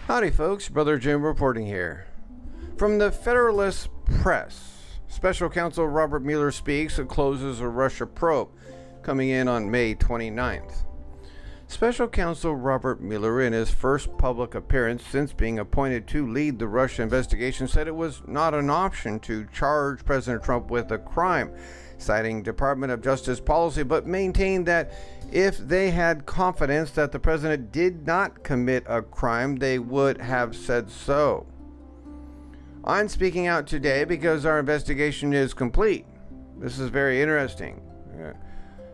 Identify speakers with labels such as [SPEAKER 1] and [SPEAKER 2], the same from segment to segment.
[SPEAKER 1] Howdy folks, Brother Jim reporting here. From the Federalist Press, Special Counsel Robert Mueller speaks and closes a Russia probe, coming in on May 29th. Special Counsel Robert Mueller, in his first public appearance since being appointed to lead the Russia investigation, said it was not an option to charge President Trump with a crime, citing Department of Justice policy, but maintained that if they had confidence that the president did not commit a crime, they would have said so. I'm speaking out today because our investigation is complete. This is very interesting.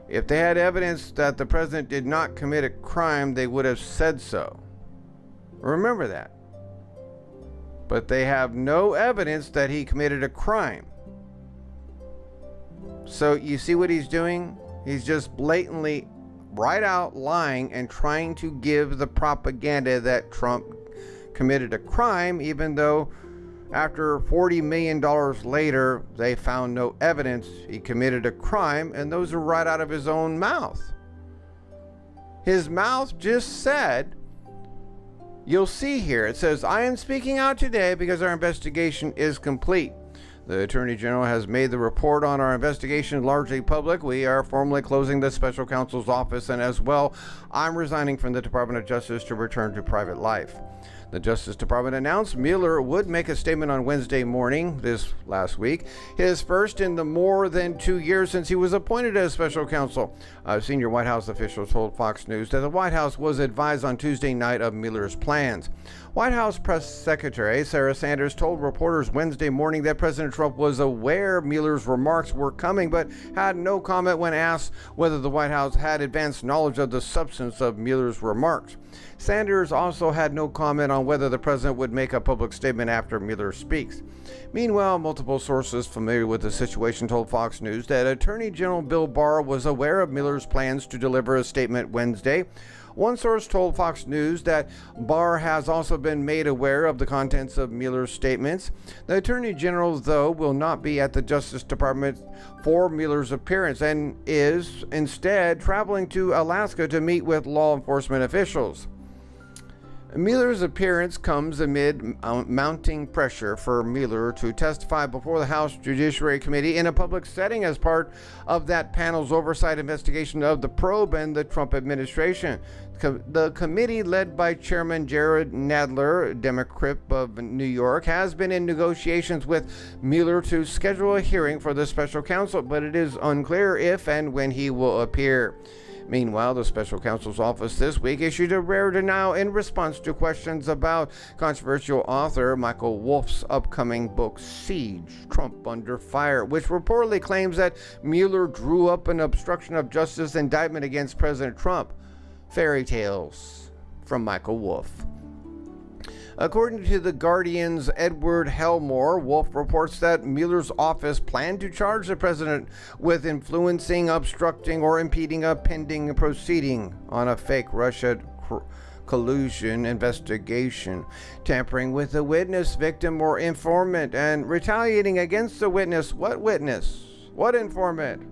[SPEAKER 1] If they had evidence that the president did not commit a crime, they would have said so. Remember that. But they have no evidence that he committed a crime. So you see what he's doing? He's just blatantly right out lying and trying to give the propaganda that Trump committed a crime, even though after $40 million later, they found no evidence he committed a crime, and those are right out of his own mouth. His mouth just said, you'll see here, it says, I am speaking out today because our investigation is complete. The Attorney General has made the report on our investigation largely public. We are formally closing the Special Counsel's office, and as well, I'm resigning from the Department of Justice to return to private life. The Justice Department announced Mueller would make a statement on Wednesday morning this last week, his first in the more than 2 years since he was appointed as special counsel. A senior White House official told Fox News that the White House was advised on Tuesday night of Mueller's plans. White House Press Secretary Sarah Sanders told reporters Wednesday morning that President Trump was aware Mueller's remarks were coming, but had no comment when asked whether the White House had advanced knowledge of the substance of Mueller's remarks. Sanders also had no comment on whether the president would make a public statement after Mueller speaks. Meanwhile, multiple sources familiar with the situation told Fox News that Attorney General Bill Barr was aware of Mueller's plans to deliver a statement Wednesday. One source told Fox News that Barr has also been made aware of the contents of Mueller's statements. The Attorney General, though, will not be at the Justice Department for Mueller's appearance and is instead traveling to Alaska to meet with law enforcement officials. Mueller's appearance comes amid mounting pressure for Mueller to testify before the House Judiciary Committee in a public setting as part of that panel's oversight investigation of the probe and the Trump administration. The committee, led by Chairman Jared Nadler, Democrat of New York, has been in negotiations with Mueller to schedule a hearing for the special counsel, but it is unclear if and when he will appear. Meanwhile, the special counsel's office this week issued a rare denial in response to questions about controversial author Michael Wolff's upcoming book, Siege, Trump Under Fire, which reportedly claims that Mueller drew up an obstruction of justice indictment against President Trump. Fairy tales from Michael Wolff. According to The Guardian's Edward Helmore, Wolff reports that Mueller's office planned to charge the president with influencing, obstructing, or impeding a pending proceeding on a fake Russia collusion investigation, tampering with a witness, victim, or informant, and retaliating against the witness. What witness? What informant?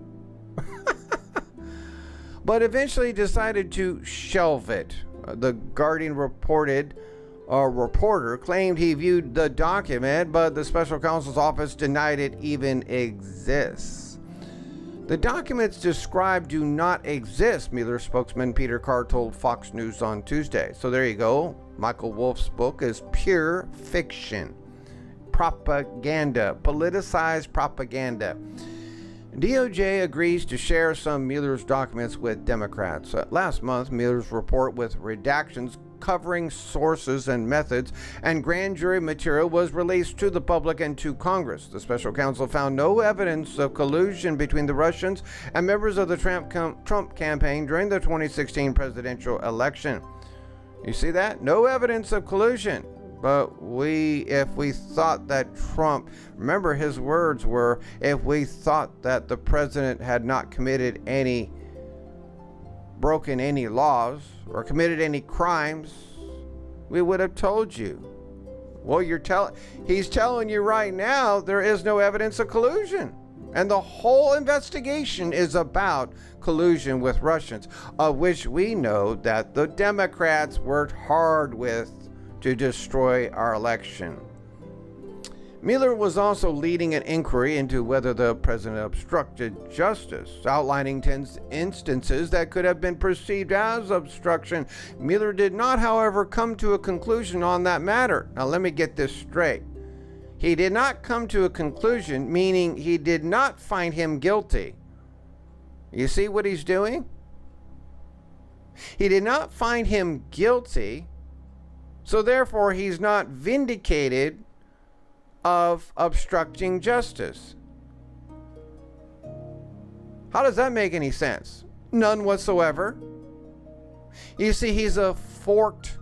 [SPEAKER 1] But eventually decided to shelve it. The Guardian reported a reporter claimed he viewed the document, but the special counsel's office denied it even exists. The documents described do not exist, Mueller spokesman Peter Carr told Fox News on Tuesday. So there you go. Michael Wolff's book is pure fiction. Propaganda. Politicized propaganda. DOJ agrees to share some Mueller's documents with Democrats. Last month, Mueller's report with redactions covering sources and methods and grand jury material was released to the public and to Congress. The special counsel found no evidence of collusion between the Russians and members of the Trump campaign during the 2016 presidential election. You see that? No evidence of collusion. But if we thought that Trump, remember his words were, if we thought that the president had not broken any laws or committed any crimes, we would have told you. Well, he's telling you right now there is no evidence of collusion. And the whole investigation is about collusion with Russians, of which we know that the Democrats worked hard with to destroy our election. Mueller was also leading an inquiry into whether the president obstructed justice, outlining 10 instances that could have been perceived as obstruction. Mueller did not, however, come to a conclusion on that matter. Now, let me get this straight. He did not come to a conclusion, meaning he did not find him guilty. You see what he's doing? He did not find him guilty, so therefore he's not vindicated of obstructing justice. How does that make any sense? None whatsoever. You see, he's a forked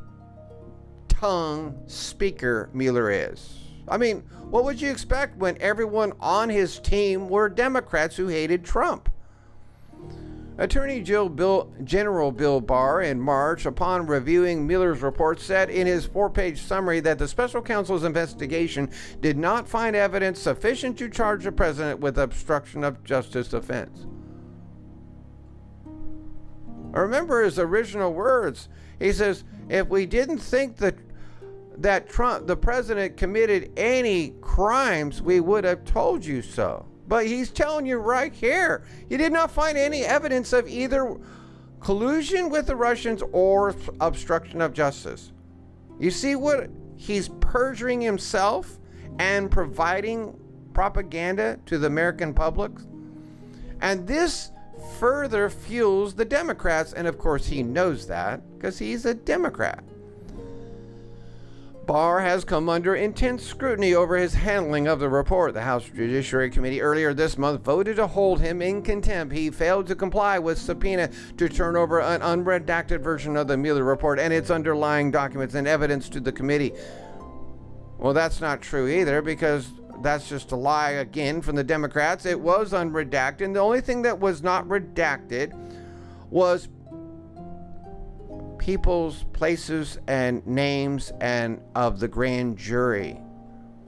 [SPEAKER 1] tongue speaker, Mueller is. I mean, what would you expect when everyone on his team were Democrats who hated Trump? Attorney General Bill Barr in March, upon reviewing Mueller's report, said in his 4-page summary that the special counsel's investigation did not find evidence sufficient to charge the president with obstruction of justice offense. Remember his original words. He says, if we didn't think that Trump, the president, committed any crimes, we would have told you so. But he's telling you right here, he did not find any evidence of either collusion with the Russians or obstruction of justice. You see what? He's perjuring himself and providing propaganda to the American public. And this further fuels the Democrats. And of course, he knows that because he's a Democrat. Barr has come under intense scrutiny over his handling of the report. The House Judiciary Committee earlier this month voted to hold him in contempt. He failed to comply with subpoena to turn over an unredacted version of the Mueller report and its underlying documents and evidence to the committee. Well, that's not true either, because that's just a lie again from the Democrats. It was unredacted, and the only thing that was not redacted was people's places and names and of the grand jury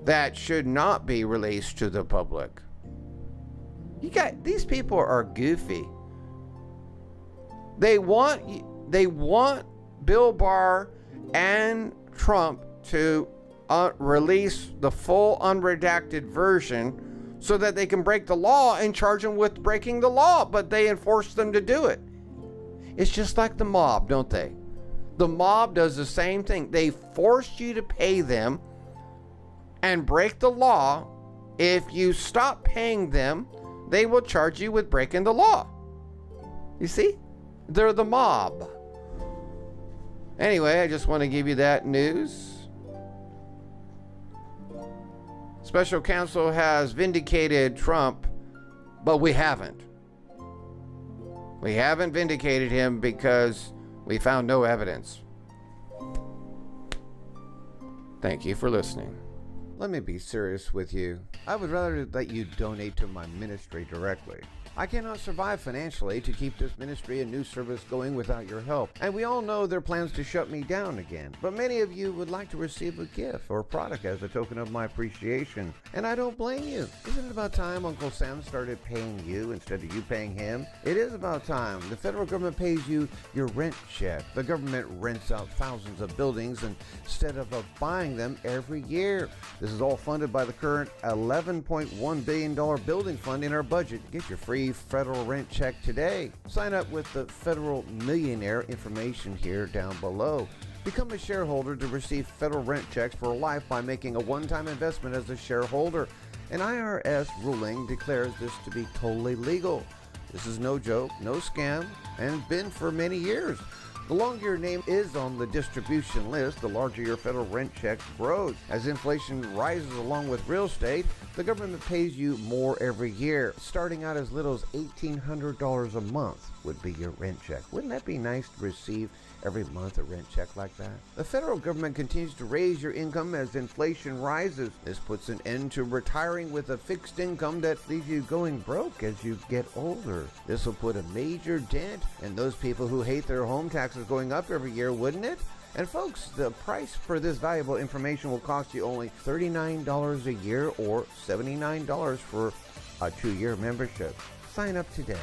[SPEAKER 1] that should not be released to the public. These people are goofy. They want Bill Barr and Trump to release the full unredacted version so that they can break the law and charge them with breaking the law, but they enforce them to do it. It's just like the mob, don't they? The mob does the same thing. They force you to pay them and break the law. If you stop paying them, they will charge you with breaking the law. You see? They're the mob. Anyway, I just want to give you that news. Special counsel has vindicated Trump, but we haven't. We haven't vindicated him because we found no evidence. Thank you for listening. Let me be serious with you. I would rather that you donate to my ministry directly. I cannot survive financially to keep this ministry and news service going without your help. And we all know their plans to shut me down again. But many of you would like to receive a gift or product as a token of my appreciation. And I don't blame you. Isn't it about time Uncle Sam started paying you instead of you paying him? It is about time. The federal government pays you your rent check. The government rents out thousands of buildings instead of buying them every year. This is all funded by the current $11.1 billion building fund in our budget. Get your free federal rent check today. Sign up with the Federal Millionaire information here down below. Become a shareholder to receive federal rent checks for life by making a one-time investment as a shareholder. An IRS ruling declares this to be totally legal. This is no joke, no scam, and been for many years. The longer your name is on the distribution list, the larger your federal rent check grows. As inflation rises along with real estate, the government pays you more every year. Starting out as little as $1,800 a month would be your rent check. Wouldn't that be nice to receive every month a rent check like that? The federal government continues to raise your income as inflation rises. This puts an end to retiring with a fixed income that leaves you going broke as you get older. This will put a major dent in those people who hate their home taxes going up every year, wouldn't it? And folks, the price for this valuable information will cost you only $39 a year or $79 for a 2-year membership. Sign up today.